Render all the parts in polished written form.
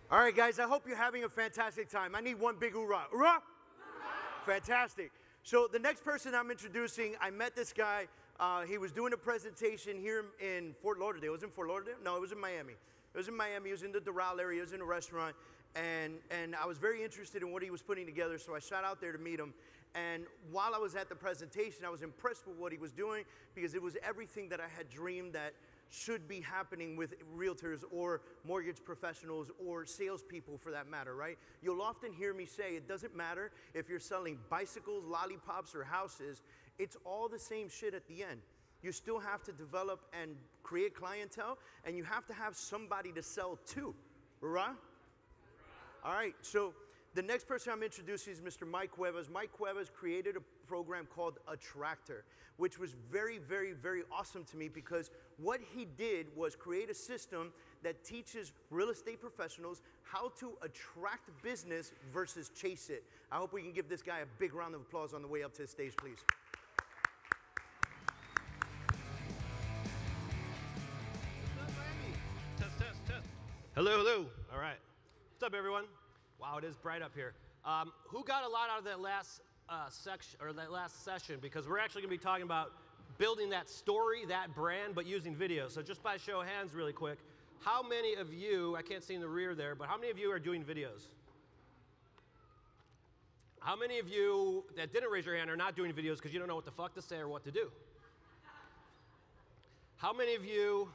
All right, guys, I hope you're having a fantastic time. I need one big hoorah. Hoorah! Fantastic. So the next person I'm introducing, I met this guy. He was doing a presentation here in Fort Lauderdale. Was it in Fort Lauderdale? No, it was in Miami. It was in Miami. He was in the Doral area. He was in a restaurant. And I was very interested in what he was putting together, so I shot out there to meet him. And while I was at the presentation, I was impressed with what he was doing because it was everything that I had dreamed that should be happening with realtors or mortgage professionals or salespeople for that matter, right? You'll often hear me say it doesn't matter if you're selling bicycles, lollipops, or houses. It's all the same shit at the end. You still have to develop and create clientele, and you have to have somebody to sell to, right? All right, so the next person I'm introducing is Mr. Mike Cuevas. Mike Cuevas created a program called Attractor, which was very, very, very awesome to me because what he did was create a system that teaches real estate professionals how to attract business versus chase it. I hope we can give this guy a big round of applause on the way up to the stage, please. Test, test, test. Hello, hello. All right. What's up, everyone? Wow, it is bright up here. Who got a lot out of that last section or that last session? Because we're actually going to be talking about building that story, that brand, but using video. So just by show of hands, really quick, how many of you? I can't see in the rear there, but how many of you are doing videos? How many of you that didn't raise your hand are not doing videos because you don't know what the fuck to say or what to do? How many of you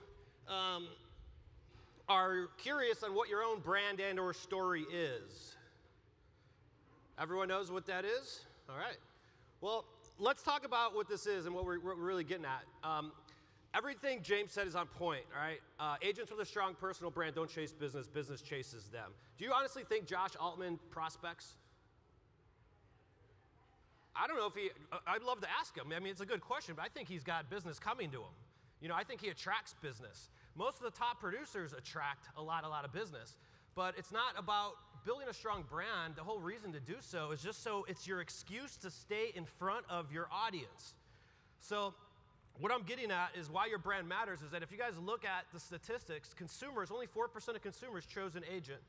are curious on what your own brand and or story is? Everyone knows what that is? All right. Well, let's talk about what this is and what we're really getting at. Everything James said is on point, all right? Agents with a strong personal brand don't chase business, business chases them. Do you honestly think Josh Altman prospects? I don't know if he, I'd love to ask him. I mean, it's a good question, but I think he's got business coming to him. You know, I think he attracts business. Most of the top producers attract a lot of business, but it's not about building a strong brand. The whole reason to do so is just so it's your excuse to stay in front of your audience. So what I'm getting at is why your brand matters is that if you guys look at the statistics, consumers, only 4% of consumers chose an agent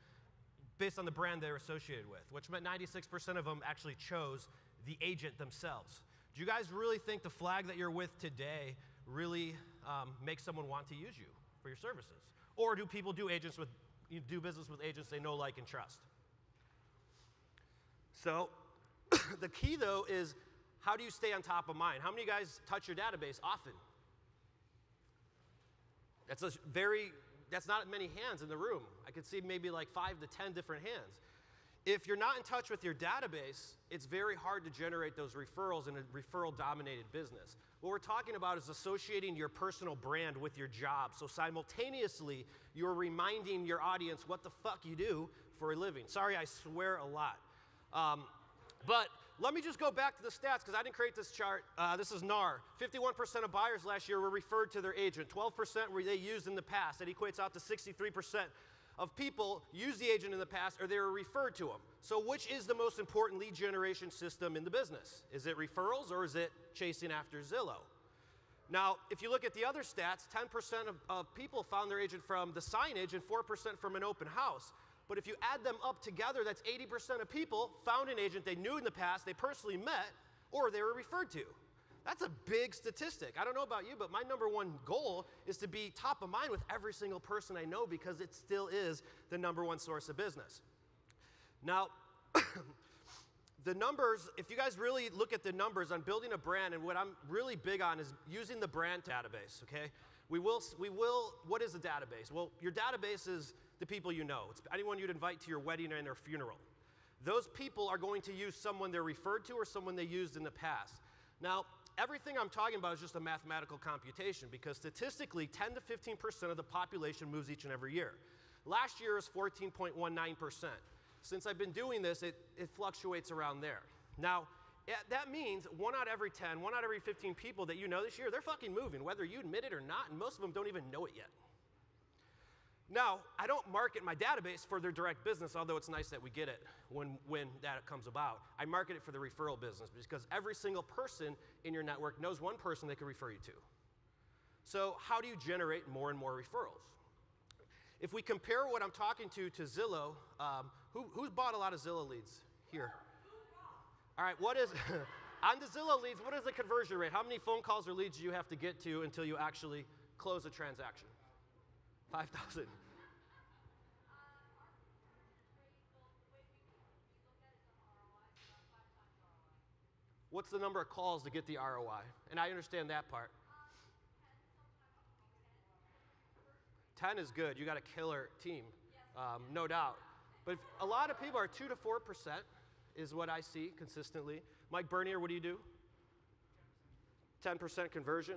based on the brand they're associated with, which meant 96% of them actually chose the agent themselves. Do you guys really think the flag that you're with today really makes someone want to use you for your services? Or do people do business with agents they know, like, and trust? So the key, though, is how do you stay on top of mind? How many of you guys touch your database often? That's not many hands in the room. I could see maybe like 5 to 10 different hands. If you're not in touch with your database, it's very hard to generate those referrals in a referral-dominated business. What we're talking about is associating your personal brand with your job. So simultaneously, you're reminding your audience what the fuck you do for a living. Sorry, I swear a lot. But let me just go back to the stats, because I didn't create this chart. This is NAR. 51% of buyers last year were referred to their agent. 12% were they used in the past. That equates out to 63% of people used the agent in the past, or they were referred to them. So which is the most important lead generation system in the business? Is it referrals, or is it chasing after Zillow? Now, if you look at the other stats, 10% of people found their agent from the signage and 4% from an open house. But if you add them up together, that's 80% of people found an agent they knew in the past, they personally met, or they were referred to. That's a big statistic. I don't know about you, but my #1 goal is to be top of mind with every single person I know, because it still is the #1 source of business. Now, the numbers, if you guys really look at the numbers on building a brand, and what I'm really big on is using the brand database, okay? What is a database? Well, your database is the people you know. It's anyone you'd invite to your wedding and their funeral. Those people are going to use someone they're referred to or someone they used in the past. Now, everything I'm talking about is just a mathematical computation, because statistically, 10 to 15% of the population moves each and every year. Last year is 14.19%. Since I've been doing this, it fluctuates around there. Now, that means 1 out of every 10, 1 out of every 15 people that you know this year, they're fucking moving, whether you admit it or not, and most of them don't even know it yet. Now, I don't market my database for their direct business, although it's nice that we get it when that comes about. I market it for the referral business, because every single person in your network knows one person they can refer you to. So how do you generate more and more referrals? If we compare what I'm talking to Zillow, who's bought a lot of Zillow leads here? All right, what is, on the Zillow leads, what is the conversion rate? How many phone calls or leads do you have to get to until you actually close a transaction? 5,000. What's the number of calls to get the ROI? And I understand that part. 10 is good. You got a killer team, no doubt. But a lot of people are 2 to 4% is what I see consistently. Mike Bernier, what do you do? 10% conversion.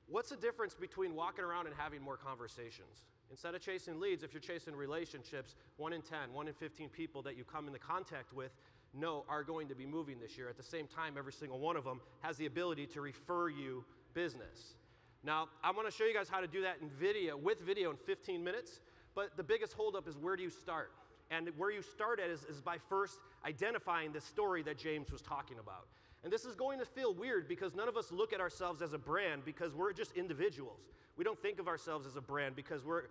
What's the difference between walking around and having more conversations? Instead of chasing leads, if you're chasing relationships, 1 in 10, 1 in 15 people that you come into contact with are going to be moving this year. At the same time, every single one of them has the ability to refer you business. Now, I want to show you guys how to do that with video in 15 minutes, but the biggest holdup is where do you start? And where you start at is by first identifying the story that James was talking about. And this is going to feel weird because none of us look at ourselves as a brand because we're just individuals. We don't think of ourselves as a brand because we're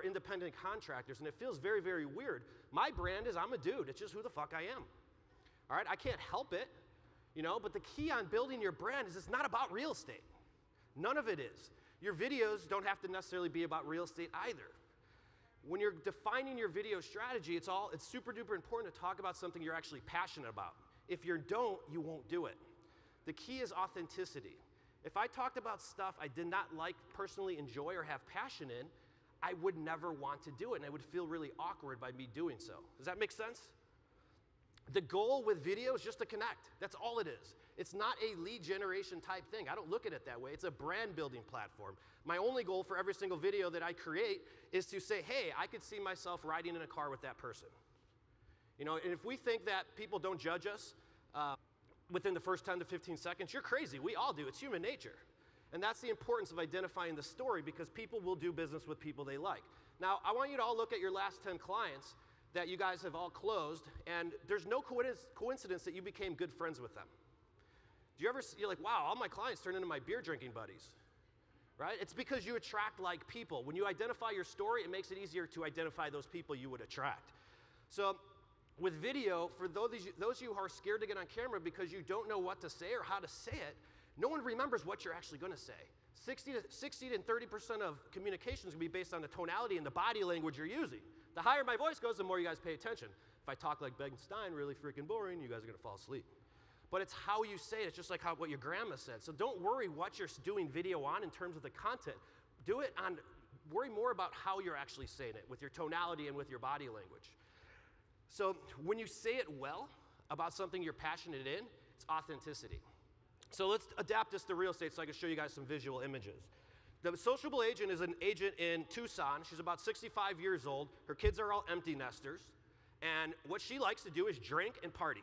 independent contractors, and it feels very, very weird. My brand is I'm a dude. It's just who the fuck I am. All right, I can't help it, but the key on building your brand is it's not about real estate. None of it is. Your videos don't have to necessarily be about real estate either. When you're defining your video strategy, it's super duper important to talk about something you're actually passionate about. If you don't, you won't do it. The key is authenticity. If I talked about stuff I did not personally enjoy or have passion in, I would never want to do it, and I would feel really awkward by me doing so. Does that make sense? The goal with video is just to connect. That's all it is. It's not a lead generation type thing. I don't look at it that way. It's a brand building platform. My only goal for every single video that I create is to say, hey, I could see myself riding in a car with that person. And if we think that people don't judge us within the first 10 to 15 seconds, you're crazy. We all do. It's human nature. And that's the importance of identifying the story because people will do business with people they like. Now, I want you to all look at your last 10 clients that you guys have all closed, and there's no coincidence that you became good friends with them. You're like, wow, all my clients turn into my beer drinking buddies, right? It's because you attract like people. When you identify your story, it makes it easier to identify those people you would attract. So with video, for those of you who are scared to get on camera because you don't know what to say or how to say it, no one remembers what you're actually going to say. 60 to 30% of communication is going to be based on the tonality and the body language you're using. The higher my voice goes, the more you guys pay attention. If I talk like Ben Stein, really freaking boring, you guys are going to fall asleep. But it's how you say it. It's just like what your grandma said. So don't worry what you're doing video on in terms of the content. Worry more about how you're actually saying it with your tonality and with your body language. So when you say it well about something you're passionate in, it's authenticity. So let's adapt this to real estate so I can show you guys some visual images. The sociable agent is an agent in Tucson. She's about 65 years old. Her kids are all empty nesters. And what she likes to do is drink and party.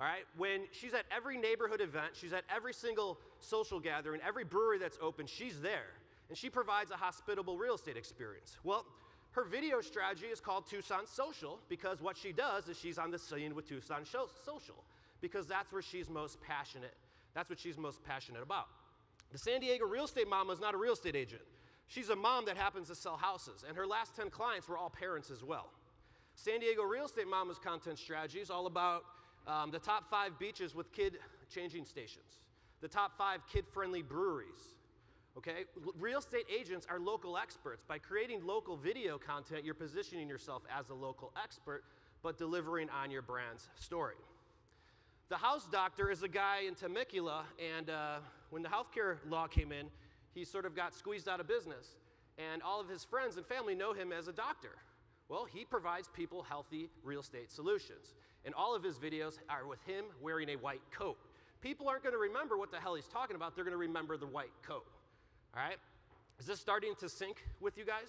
All right? When she's at every neighborhood event, she's at every single social gathering, every brewery that's open, she's there. And she provides a hospitable real estate experience. Well, her video strategy is called Tucson Social because what she does is she's on the scene with Tucson Social because that's where she's most passionate. That's what she's most passionate about. The San Diego real estate mama is not a real estate agent. She's a mom that happens to sell houses, and her last 10 clients were all parents as well. San Diego real estate mama's content strategy is all about the top 5 beaches with kid changing stations, the top 5 kid-friendly breweries. Okay? Real estate agents are local experts. By creating local video content, you're positioning yourself as a local expert, but delivering on your brand's story. The house doctor is a guy in Temecula, and when the healthcare law came in, he sort of got squeezed out of business, and all of his friends and family know him as a doctor. Well, he provides people healthy real estate solutions, and all of his videos are with him wearing a white coat. People aren't going to remember what the hell he's talking about. They're going to remember the white coat. All right? Is this starting to sync with you guys?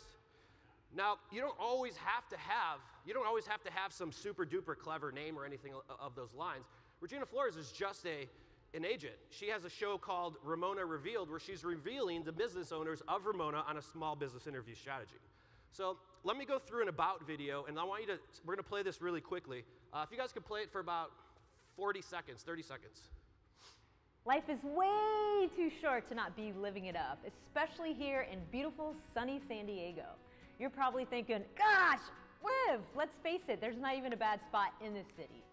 Now, you don't always have to have some super duper clever name or anything of those lines. Regina Flores is just an agent. She has a show called Ramona Revealed where she's revealing the business owners of Ramona on a small business interview strategy. So let me go through an about video, and we're going to play this really quickly. If you guys could play it for about 40 seconds, 30 seconds. Life is way too short to not be living it up, especially here in beautiful, sunny San Diego. you're probably thinking, gosh, live, let's face it, there's not even a bad spot in this city.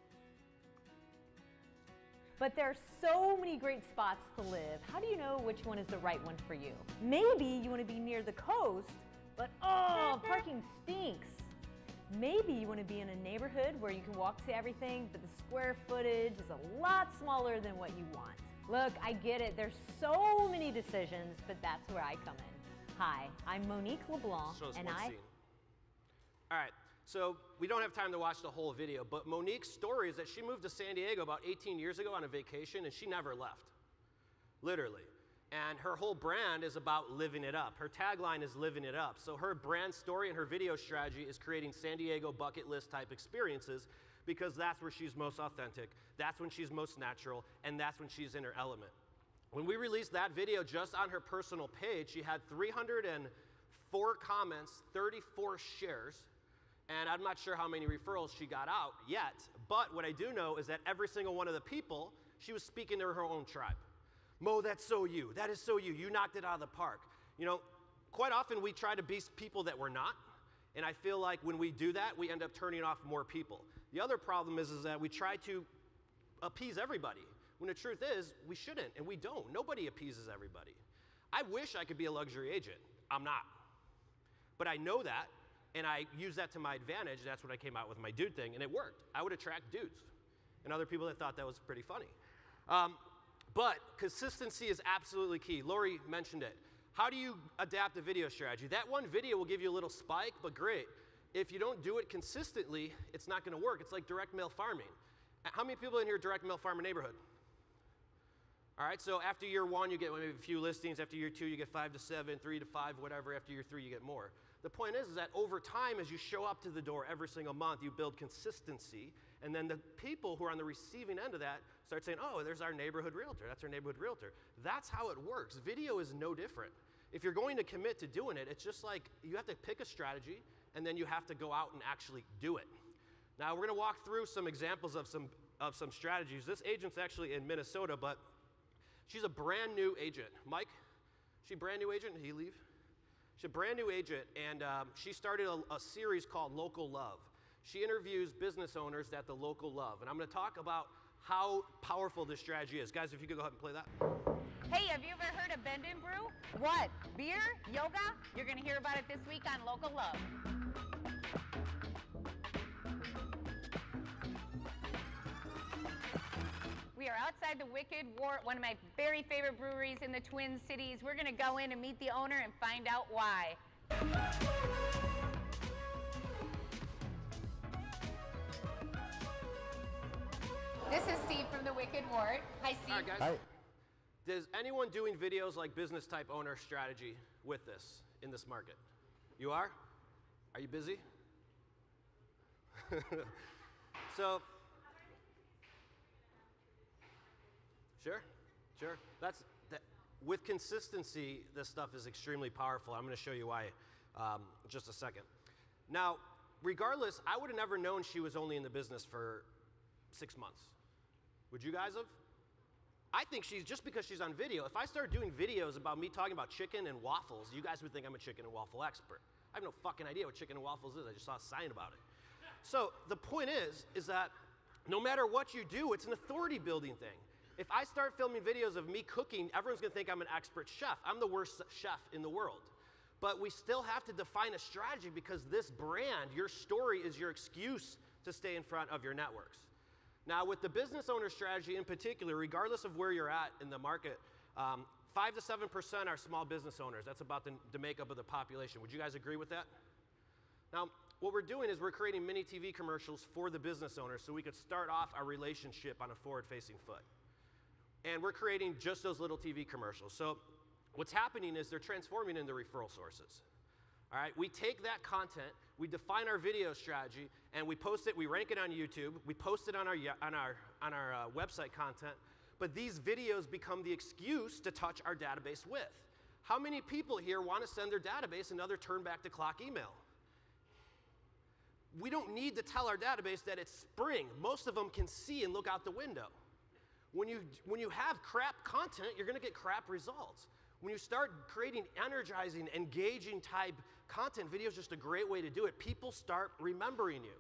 But there are so many great spots to live. How do you know which one is the right one for you? Maybe you want to be near the coast, but oh, parking stinks. Maybe you want to be in a neighborhood where you can walk to everything, but the square footage is a lot smaller than what you want. Look, I get it. There's so many decisions, but that's where I come in. Hi, I'm Monique LeBlanc, and I... All right, so we don't have time to watch the whole video, but Monique's story is that she moved to San Diego about 18 years ago on a vacation, and she never left, literally. And her whole brand is about living it up. Her tagline is living it up. So her brand story and her video strategy is creating San Diego bucket list type experiences because that's where she's most authentic, that's when she's most natural, and that's when she's in her element. When we released that video just on her personal page, she had 304 comments, 34 shares, and I'm not sure how many referrals she got out yet, but what I do know is that every single one of the people, she was speaking to her own tribe. Mo, that's so you. That is so you. You knocked it out of the park. You know, quite often we try to be people that we're not, and I feel like when we do that, we end up turning off more people. The other problem is that we try to appease everybody, when the truth is, we shouldn't, and we don't. Nobody appeases everybody. I wish I could be a luxury agent. I'm not. But I know that, and I use that to my advantage. That's when I came out with my dude thing, and it worked. I would attract dudes and other people that thought that was pretty funny. But consistency is absolutely key. Lori mentioned it. How do you adapt a video strategy? That one video will give you a little spike, but great. If you don't do it consistently, it's not going to work. It's like direct mail farming. How many people in here direct mail farm a neighborhood? All right, so after year 1, you get maybe a few listings. After year 2, you get 5 to 7, 3 to 5, whatever. After year 3, you get more. The point is that over time, as you show up to the door every single month, you build consistency, and then the people who are on the receiving end of that start saying, oh, there's our neighborhood realtor. That's our neighborhood realtor. That's how it works. Video is no different. If you're going to commit to doing it, it's just like you have to pick a strategy, and then you have to go out and actually do it. Now, we're going to walk through some examples of some strategies. This agent's actually in Minnesota, but she's a brand new agent. Mike, she a brand new agent? Did he leave? She's a brand new agent, and she started a series called Local Love. She interviews business owners that the local love, and I'm going to talk about how powerful this strategy is. Guys, if you could go ahead and play that. Hey, have you ever heard of Bend and Brew? What? Beer? Yoga? You're going to hear about it this week on Local Love. We are outside the Wicked Wart, one of my very favorite breweries in the Twin Cities. We're going to go in and meet the owner and find out why. This is Steve from the Wicked Wart. Hi, Steve. All right, guys. Hi. Is anyone doing videos like business type owner strategy with this in this market? You are? Are you busy? So, sure. With consistency, this stuff is extremely powerful. I'm going to show you why in just a second. Now, regardless, I would have never known she was only in the business for 6 months. Would you guys have? I think just because she's on video, if I start doing videos about me talking about chicken and waffles, you guys would think I'm a chicken and waffle expert. I have no fucking idea what chicken and waffles is. I just saw a sign about it. So the point is that no matter what you do, it's an authority building thing. If I start filming videos of me cooking, everyone's going to think I'm an expert chef. I'm the worst chef in the world. But we still have to define a strategy because this brand, your story, is your excuse to stay in front of your networks. Now, with the business owner strategy in particular, regardless of where you're at in the market, 5 to 7% are small business owners. That's about the makeup of the population. Would you guys agree with that? Now, what we're doing is we're creating mini TV commercials for the business owners so we could start off our relationship on a forward-facing foot. And we're creating just those little TV commercials. So what's happening is they're transforming into referral sources. All right, we take that content, we define our video strategy, and we post it, we rank it on YouTube, we post it on our website content, but these videos become the excuse to touch our database with. How many people here want to send their database another turn back to clock email? We don't need to tell our database that it's spring. Most of them can see and look out the window. When you have crap content, you're going to get crap results. When you start creating energizing, engaging type content video is just a great way to do it. People start remembering you.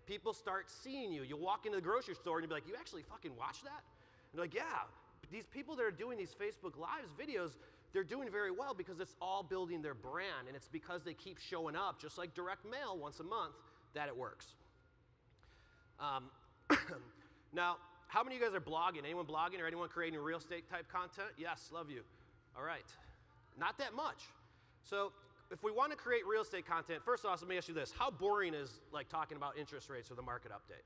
People start seeing you. You walk into the grocery store and you'll be like, you actually fucking watch that? And they're like, yeah. These people that are doing these Facebook Lives videos, they're doing very well because it's all building their brand, and it's because they keep showing up, just like direct mail once a month, that it works. Now, how many of you guys are blogging? Anyone blogging or anyone creating real estate type content? Yes, love you. All right. Not that much. So if we want to create real estate content, first off, let me ask you this. How boring is like talking about interest rates or the market update?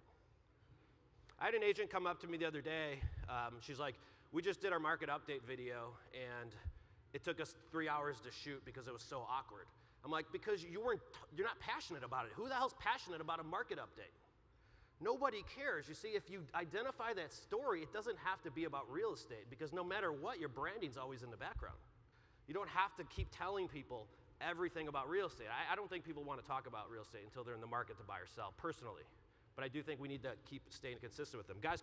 I had an agent come up to me the other day. She's like, we just did our market update video, and it took us 3 hours to shoot because it was so awkward. I'm like, because you're not passionate about it. Who the hell's passionate about a market update? Nobody cares. You see, if you identify that story, it doesn't have to be about real estate, because no matter what, your branding's always in the background. You don't have to keep telling people everything about real estate. I don't think people want to talk about real estate until they're in the market to buy or sell, personally. But I do think we need to keep staying consistent with them. Guys,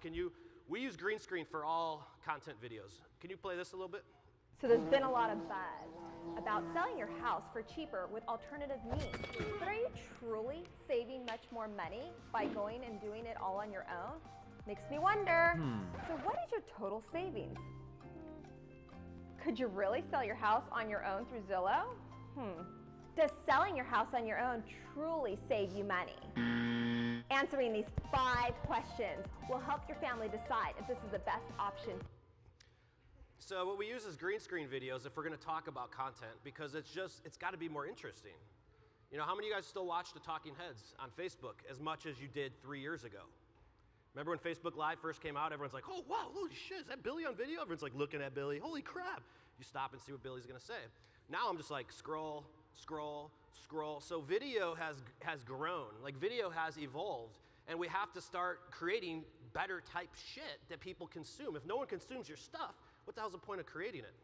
we use green screen for all content videos. Can you play this a little bit? So there's been a lot of buzz about selling your house for cheaper with alternative means. But are you truly saving much more money by going and doing it all on your own? Makes me wonder. So what is your total savings? Could you really sell your house on your own through Zillow? Does selling your house on your own truly save you money? Answering these 5 questions will help your family decide if this is the best option. So what we use is green screen videos if we're going to talk about content, because it's got to be more interesting. You know, how many of you guys still watch the Talking Heads on Facebook as much as you did 3 years ago? Remember when Facebook Live first came out, everyone's like, oh, wow, holy shit, is that Billy on video? Everyone's like looking at Billy, holy crap. You stop and see what Billy's going to say. Now I'm just like scroll, scroll, scroll. So video has grown, like video has evolved, and we have to start creating better type shit that people consume. If no one consumes your stuff, what the hell's the point of creating it?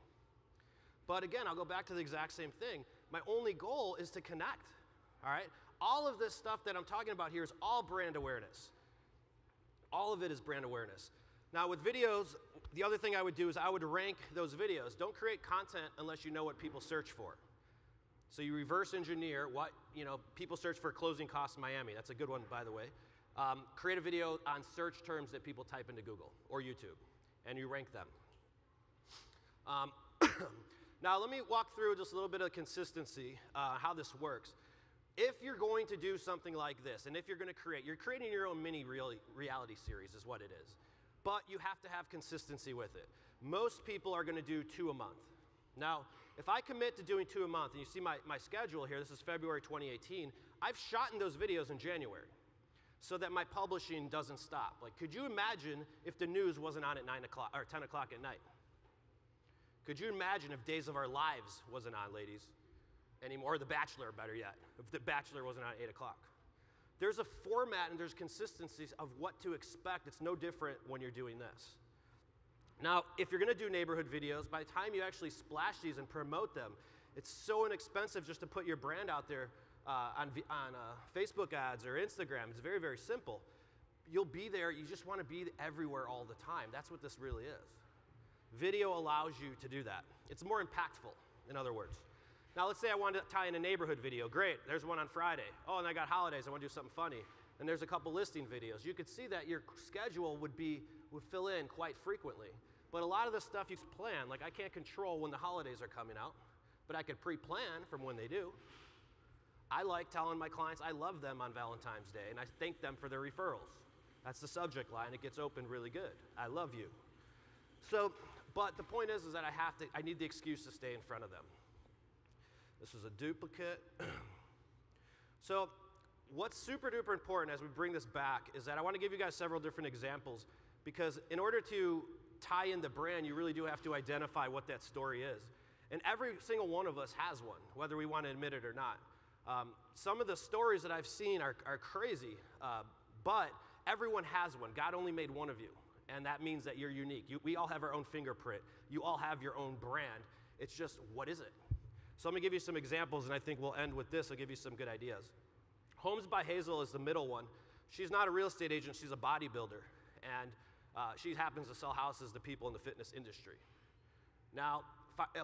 But again, I'll go back to the exact same thing. My only goal is to connect, all right? All of this stuff that I'm talking about here is all brand awareness. All of it is brand awareness. Now with videos, the other thing I would do is I would rank those videos. Don't create content unless you know what people search for. So you reverse engineer what, people search for closing costs in Miami. That's a good one, by the way. Create a video on search terms that people type into Google or YouTube, and you rank them. Now let me walk through just a little bit of consistency, how this works. If you're going to do something like this, and if you're creating your own mini reality series is what it is. But you have to have consistency with it. Most people are going to do 2 a month. Now, if I commit to doing 2 a month, and you see my schedule here, this is February 2018, I've shot in those videos in January so that my publishing doesn't stop. Like, could you imagine if the news wasn't on at 9 o'clock or 10 o'clock at night? Could you imagine if Days of Our Lives wasn't on, ladies, anymore? Or The Bachelor, better yet, if The Bachelor wasn't on at 8 o'clock. There's a format and there's consistencies of what to expect. It's no different when you're doing this. Now, if you're going to do neighborhood videos, by the time you actually splash these and promote them, it's so inexpensive just to put your brand out there on Facebook ads or Instagram. It's very, very simple. You'll be there. You just want to be everywhere all the time. That's what this really is. Video allows you to do that. It's more impactful, in other words. Now, let's say I wanted to tie in a neighborhood video. Great, there's one on Friday. Oh, and I got holidays, I want to do something funny. And there's a couple listing videos. You could see that your schedule would fill in quite frequently. But a lot of the stuff you plan, like I can't control when the holidays are coming out, but I could pre-plan from when they do. I like telling my clients I love them on Valentine's Day, and I thank them for their referrals. That's the subject line. It gets opened really good. I love you. So, but the point is that I need the excuse to stay in front of them. This is a duplicate. So what's super duper important as we bring this back is that I want to give you guys several different examples, because in order to tie in the brand, you really do have to identify what that story is. And every single one of us has one, whether we want to admit it or not. Some of the stories that I've seen are crazy, but everyone has one. God only made one of you, and that means that you're unique. We all have our own fingerprint. You all have your own brand. It's just, what is it? So I'm going to give you some examples, and I think we'll end with this. I'll give you some good ideas. Homes by Hazel is the middle one. She's not a real estate agent. She's a bodybuilder, and she happens to sell houses to people in the fitness industry. Now,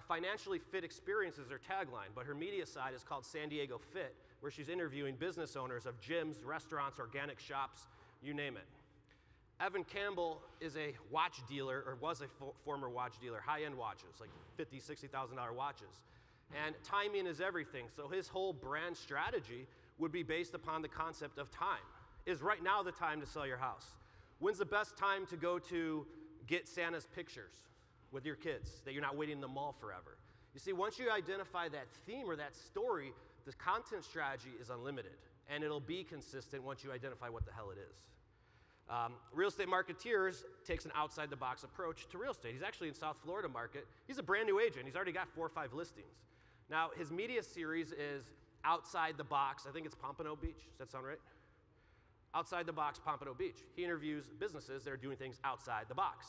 Financially fit experience is her tagline, but her media side is called San Diego Fit, where she's interviewing business owners of gyms, restaurants, organic shops, you name it. Evan Campbell is a watch dealer, or was a former watch dealer, high-end watches, like $50,000, $60,000 watches. And timing is everything, so his whole brand strategy would be based upon the concept of time. Is right now the time to sell your house? When's the best time to go to get Santa's pictures with your kids, that you're not waiting in the mall forever? You see, once you identify that theme or that story, the content strategy is unlimited, and it'll be consistent once you identify what the hell it is. Real Estate Marketeers takes an outside-the-box approach to real estate. He's actually in South Florida market. He's a brand new agent. He's already got 4 or 5 listings. Now, his media series is Outside the Box. I think it's Pompano Beach. Does that sound right? Outside the Box, Pompano Beach. He interviews businesses that are doing things outside the box.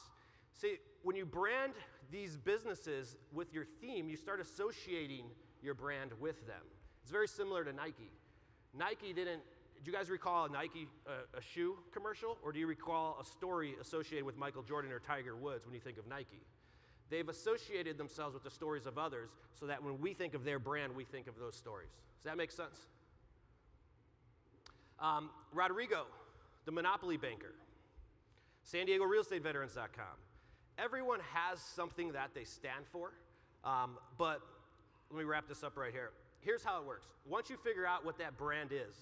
See, when you brand these businesses with your theme, you start associating your brand with them. It's very similar to Nike. Nike didn't. Do you guys recall a Nike a shoe commercial, or do you recall a story associated with Michael Jordan or Tiger Woods when you think of Nike? They've associated themselves with the stories of others so that when we think of their brand, we think of those stories. Does that make sense? Rodrigo, the Monopoly banker. San Diego Real Estate Veterans.com. Everyone has something that they stand for, but let me wrap this up right here. Here's how it works. Once you figure out what that brand is,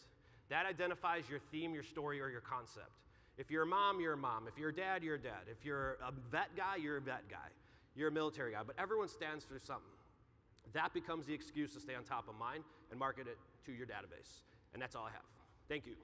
that identifies your theme, your story, or your concept. If you're a mom, you're a mom. If you're a dad, you're a dad. If you're a vet guy, you're a vet guy. You're a military guy, but everyone stands for something. That becomes the excuse to stay on top of mind and market it to your database. And that's all I have. Thank you.